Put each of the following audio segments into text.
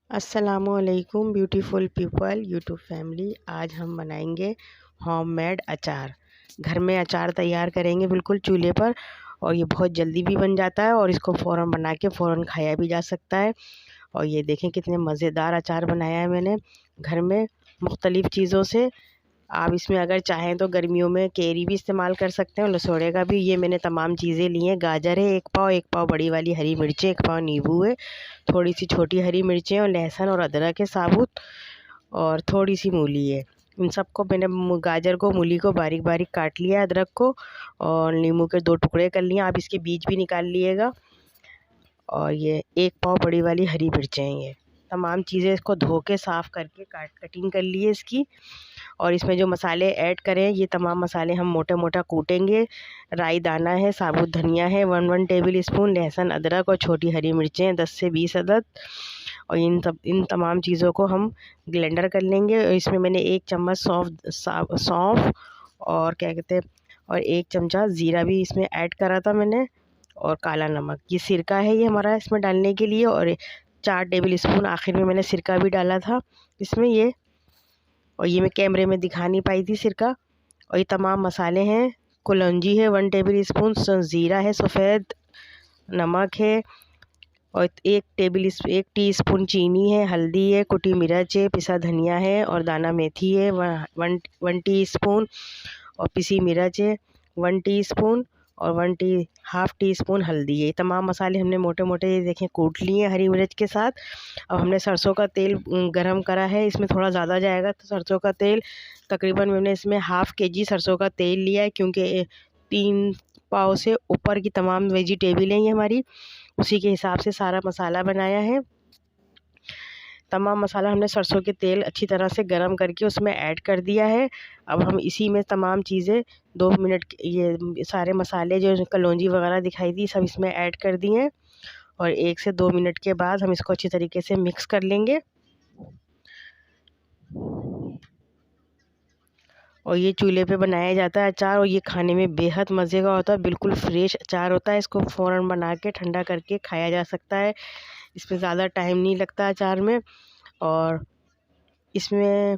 अस्सलामुअलैकुम beautiful people YouTube family. आज हम बनाएंगे होममेड अचार। घर में अचार तैयार करेंगे बिल्कुल चूल्हे पर, और ये बहुत जल्दी भी बन जाता है और इसको फ़ौरन बना के फ़ौरन खाया भी जा सकता है। और ये देखें कितने मज़ेदार अचार बनाया है मैंने घर में मुख्तलिफ़ चीज़ों से। आप इसमें अगर चाहें तो गर्मियों में कैरी भी इस्तेमाल कर सकते हैं और लसोड़े का भी। ये मैंने तमाम चीज़ें ली हैं। गाजर है 1 पाव बड़ी वाली हरी मिर्चें, 1 पाव नींबू है, थोड़ी सी छोटी हरी मिर्चें और लहसुन और अदरक है साबुत, और थोड़ी सी मूली है। इन सबको मैंने गाजर को मूली को बारीक बारीक काट लिया, अदरक को, और नींबू के 2 टुकड़े कर लिए। आप इसके बीज भी निकाल लिएगा। और ये 1 पाव बड़ी वाली हरी मिर्चें हैं। ये तमाम चीज़ें इसको धो के साफ़ करके कटिंग कर लिए इसकी। और इसमें जो मसाले ऐड करें, ये तमाम मसाले हम मोटा मोटा कूटेंगे। राई दाना है, साबुत धनिया है 1 टेबल स्पून, लहसुन अदरक और छोटी हरी मिर्चें 10 से 20 अदद। और इन तमाम चीज़ों को हम ब्लेंडर कर लेंगे। और इसमें मैंने 1 चम्मच सौंफ और क्या कहते हैं, और 1 चमचा ज़ीरा भी इसमें ऐड करा था मैंने, और काला नमक। ये सिरका है ये हमारा इसमें डालने के लिए, और 4 टेबल स्पून आखिर में मैंने सिरका भी डाला था इसमें ये। और ये मैं कैमरे में दिखा नहीं पाई थी सिरका। और ये तमाम मसाले हैं। कलौंजी है 1 टेबल स्पून, ज़ीरा है सफ़ेद, नमक है, और 1 टीस्पून चीनी है, हल्दी है, कुटी मिर्च है, पिसा धनिया है, और दाना मेथी है 1 टीस्पून, और पिसी मिर्च है 1 टीस्पून, और हाफ़ टी स्पून हल्दी है। ये तमाम मसाले हमने मोटे मोटे ये देखें कूट लिए हरी मिर्च के साथ। अब हमने सरसों का तेल गरम करा है, इसमें थोड़ा ज़्यादा जाएगा तो सरसों का तेल तकरीबन मैंने इसमें हाफ़ केजी सरसों का तेल लिया है, क्योंकि 3 पाव से ऊपर की तमाम वेजिटेबल हैं ये हमारी, उसी के हिसाब से सारा मसाला बनाया है। तमाम मसाला हमने सरसों के तेल अच्छी तरह से गरम करके उसमें ऐड कर दिया है। अब हम इसी में तमाम चीज़ें 2 मिनट ये सारे मसाले जो कलौंजी वगैरह दिखाई दी सब इसमें ऐड कर दिए हैं। और 1 से 2 मिनट के बाद हम इसको अच्छी तरीके से मिक्स कर लेंगे। और ये चूल्हे पे बनाया जाता है अचार, और ये खाने में बेहद मज़े का होता है। बिल्कुल फ्रेश अचार होता है। इसको फ़ौरन बना के ठंडा करके खाया जा सकता है। इसमें ज़्यादा टाइम नहीं लगता अचार में। और इसमें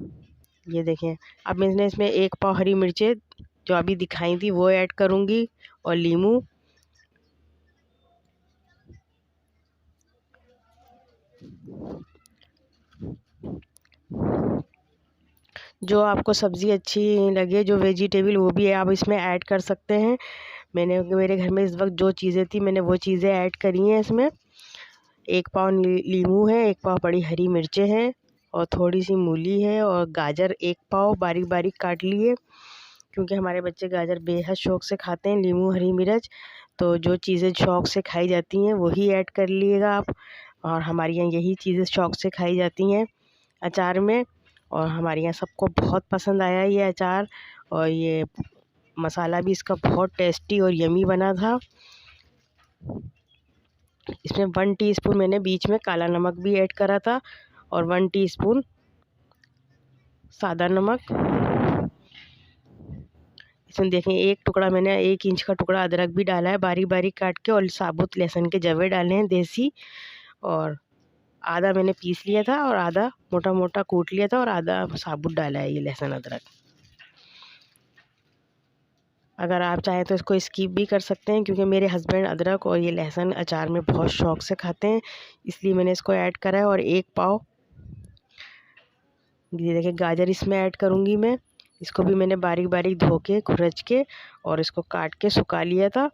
ये देखें, अब मैंने इसमें 1 पाव हरी मिर्चें जो अभी दिखाई थी वो ऐड करूँगी, और नींबू। जो आपको सब्ज़ी अच्छी लगे, जो वेजिटेबल, वो भी आप इसमें ऐड कर सकते हैं। मेरे घर में इस वक्त जो चीज़ें थी मैंने वो चीज़ें ऐड करी हैं इसमें। 1 पाव नींबू है, 1 पाव बड़ी हरी मिर्चें हैं, और थोड़ी सी मूली है, और गाजर 1 पाव बारीक बारीक काट लिए, क्योंकि हमारे बच्चे गाजर बेहद शौक़ से खाते हैं। नींबू हरी मिर्च, तो जो चीज़ें शौक़ से खाई जाती हैं वही ऐड कर लीजिएगा आप। और हमारे यहाँ यही चीज़ें शौक़ से खाई जाती हैं अचार में, और हमारे यहाँ सबको बहुत पसंद आया ये अचार। और ये मसाला भी इसका बहुत टेस्टी और यमी बना था। इसमें 1 टीस्पून मैंने बीच में काला नमक भी ऐड करा था, और 1 टीस्पून सादा नमक। इसमें देखें 1 टुकड़ा मैंने 1 इंच का टुकड़ा अदरक भी डाला है बारीक बारीक काट के, और साबुत लहसुन के जवे डाले हैं देसी। और आधा मैंने पीस लिया था, और आधा मोटा मोटा कूट लिया था, और आधा साबुत डाला है ये लहसुन अदरक। अगर आप चाहें तो इसको स्किप भी कर सकते हैं, क्योंकि मेरे हस्बैंड अदरक और ये लहसुन अचार में बहुत शौक़ से खाते हैं, इसलिए मैंने इसको ऐड करा है। और 1 पाव ये देखिए गाजर इसमें ऐड करूँगी मैं। इसको भी मैंने बारीक बारीक धो के खुरच के और इसको काट के सुखा लिया था।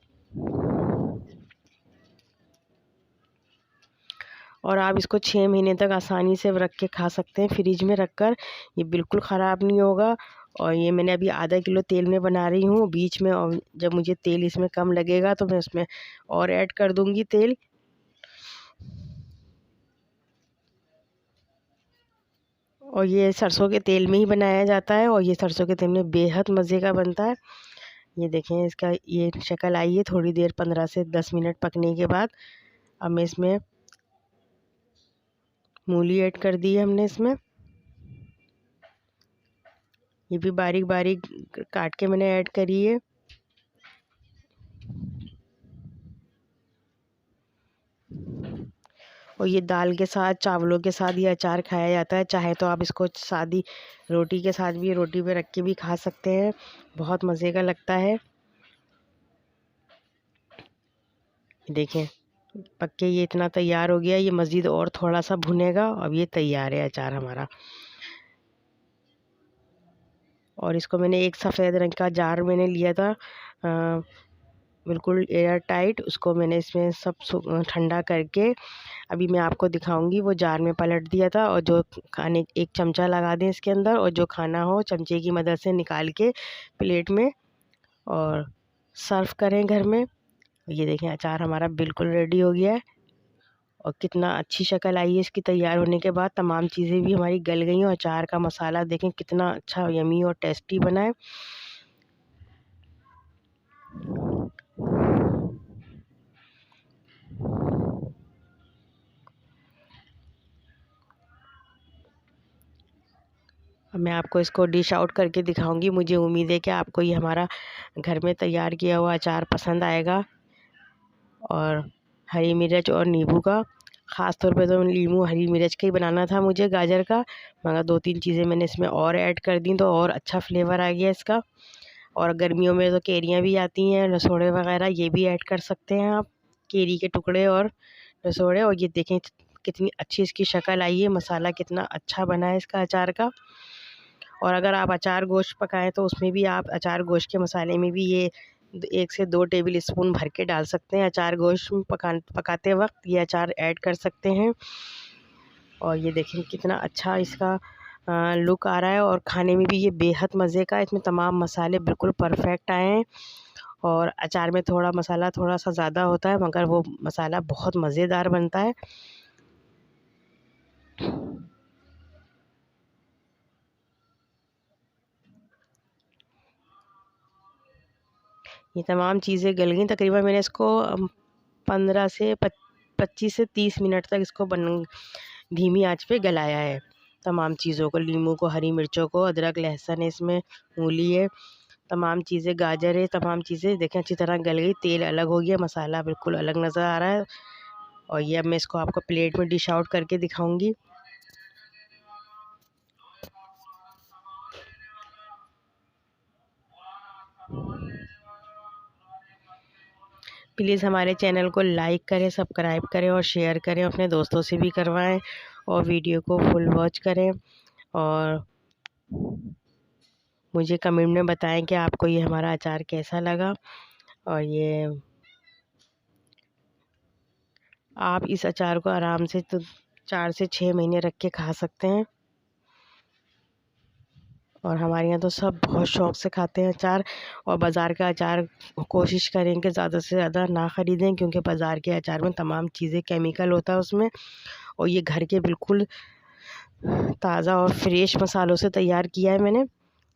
और आप इसको 6 महीने तक आसानी से रख के खा सकते हैं फ्रिज में रख कर। ये बिल्कुल ख़राब नहीं होगा। और ये मैंने अभी आधा किलो तेल में बना रही हूँ बीच में, और जब मुझे तेल इसमें कम लगेगा तो मैं उसमें और ऐड कर दूँगी तेल। और ये सरसों के तेल में ही बनाया जाता है, और ये सरसों के तेल में बेहद मज़े का बनता है। ये देखें इसका ये शक्ल आई है थोड़ी देर 15 से 10 मिनट पकने के बाद। अब मैं इसमें मूली ऐड कर दी है हमने इसमें। ये भी बारीक बारीक काट के मैंने ऐड करी है। और ये दाल के साथ, चावलों के साथ ये अचार खाया जाता है। चाहे तो आप इसको सादी रोटी के साथ भी, रोटी पे रख के भी खा सकते हैं, बहुत मज़े का लगता है। देखें, पक के ये इतना तैयार हो गया। ये मज़ीद और थोड़ा सा भुनेगा। अब ये तैयार है अचार हमारा। और इसको मैंने एक सफ़ेद रंग का जार मैंने लिया था, बिल्कुल एयर टाइट। उसको मैंने इसमें सब ठंडा करके अभी मैं आपको दिखाऊंगी, वो जार में पलट दिया था। और जो खाने, एक चमचा लगा दें इसके अंदर, और जो खाना हो चमचे की मदद से निकाल के प्लेट में और सर्व करें घर में। ये देखें, अचार हमारा बिल्कुल रेडी हो गया है। और कितना अच्छी शक्ल आई है इसकी तैयार होने के बाद। तमाम चीज़ें भी हमारी गल गई हैं। और अचार का मसाला देखें कितना अच्छा, यमी और टेस्टी बना है। अब मैं आपको इसको डिश आउट करके दिखाऊंगी। मुझे उम्मीद है कि आपको ये हमारा घर में तैयार किया हुआ अचार पसंद आएगा। और हरी मिर्च और नींबू का, ख़ास तौर पे तो नींबू हरी मिर्च का ही बनाना था मुझे, गाजर का, मगर 2-3 चीज़ें मैंने इसमें और ऐड कर दी तो और अच्छा फ्लेवर आ गया इसका। और गर्मियों में तो कैरियाँ भी आती हैं, रसोड़े वगैरह, ये भी ऐड कर सकते हैं आप, केरी के टुकड़े और रसोड़े। और ये देखें कितनी अच्छी इसकी शक्ल आई है, मसाला कितना अच्छा बना है इसका अचार का। और अगर आप अचार गोश्त पकाएं तो उसमें भी आप अचार गोश्त के मसाले में भी ये 1 से 2 टेबल स्पून भर के डाल सकते हैं। अचार गोश्त पकाते वक्त ये अचार ऐड कर सकते हैं। और ये देखें कितना अच्छा इसका लुक आ रहा है। और खाने में भी ये बेहद मज़े का, इसमें तमाम मसाले बिल्कुल परफेक्ट आए हैं। और अचार में थोड़ा मसाला थोड़ा सा ज़्यादा होता है, मगर वो मसाला बहुत मज़ेदार बनता है। ये तमाम चीज़ें गल गई। तकरीबन मैंने इसको 15 से 25 से 30 मिनट तक इसको धीमी आंच पे गलाया है। तमाम चीज़ों को, नींबू को, हरी मिर्चों को, अदरक लहसुन है इसमें, मूली है, तमाम चीज़ें, गाजर है, तमाम चीज़ें देखें अच्छी तरह गल गई। तेल अलग हो गया, मसाला बिल्कुल अलग नज़र आ रहा है। और ये अब मैं इसको आपको प्लेट में डिश आउट करके दिखाऊंगी। प्लीज़ हमारे चैनल को लाइक करें, सब्सक्राइब करें और शेयर करें, अपने दोस्तों से भी करवाएं। और वीडियो को फुल वॉच करें। और मुझे कमेंट में बताएं कि आपको ये हमारा अचार कैसा लगा। और ये आप इस अचार को आराम से तो 4 से 6 महीने रख के खा सकते हैं। और हमारे यहाँ तो सब बहुत शौक़ से खाते हैं अचार। और बाज़ार का अचार कोशिश करें कि ज़्यादा से ज़्यादा ना ख़रीदें, क्योंकि बाज़ार के अचार में तमाम चीज़ें केमिकल होता है उसमें। और ये घर के बिल्कुल ताज़ा और फ्रेश मसालों से तैयार किया है मैंने।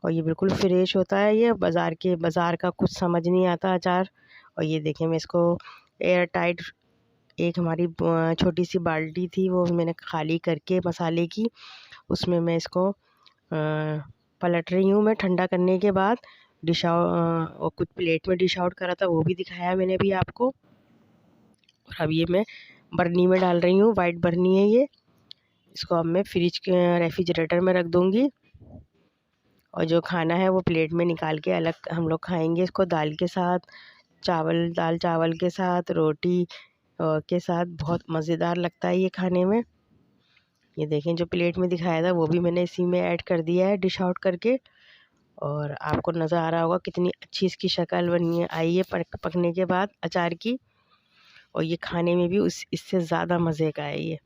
और ये बिल्कुल फ्रेश होता है। ये बाज़ार का कुछ समझ नहीं आता अचार। और ये देखें, मैं इसको एयर टाइट, एक हमारी छोटी सी बाल्टी थी, वो मैंने खाली करके मसाले की, उसमें मैं इसको पलट रही हूँ। मैं ठंडा करने के बाद और कुछ प्लेट में डिश आउट करा था, वो भी दिखाया मैंने भी आपको। और अब ये मैं बर्नी में डाल रही हूँ, वाइट बर्नी है ये। इसको अब मैं फ्रिज के रेफ्रिजरेटर में रख दूँगी। और जो खाना है वो प्लेट में निकाल के अलग हम लोग खाएंगे इसको, दाल के साथ, दाल चावल के साथ, रोटी के साथ। बहुत मज़ेदार लगता है ये खाने में। ये देखें, जो प्लेट में दिखाया था वो भी मैंने इसी में ऐड कर दिया है डिश आउट करके। और आपको नज़र आ रहा होगा कितनी अच्छी इसकी शक्ल बनी आई है पकने के बाद अचार की। और ये खाने में भी इससे ज़्यादा मज़े का है ये।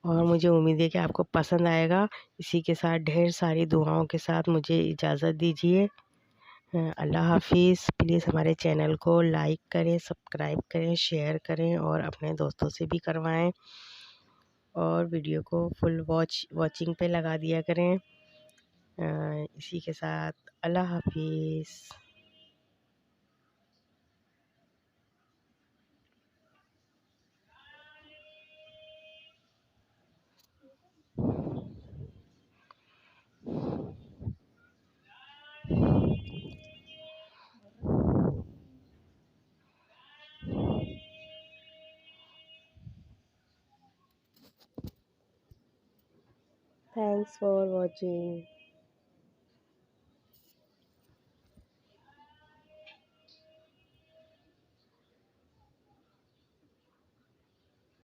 और मुझे उम्मीद है कि आपको पसंद आएगा। इसी के साथ ढेर सारी दुआओं के साथ मुझे इजाज़त दीजिए। अल्लाह हाफिज़। प्लीज़ हमारे चैनल को लाइक करें, सब्सक्राइब करें, शेयर करें और अपने दोस्तों से भी करवाएं। और वीडियो को फुल वॉचिंग पे लगा दिया करें। इसी के साथ अल्लाह हाफिज़। Thanks for watching.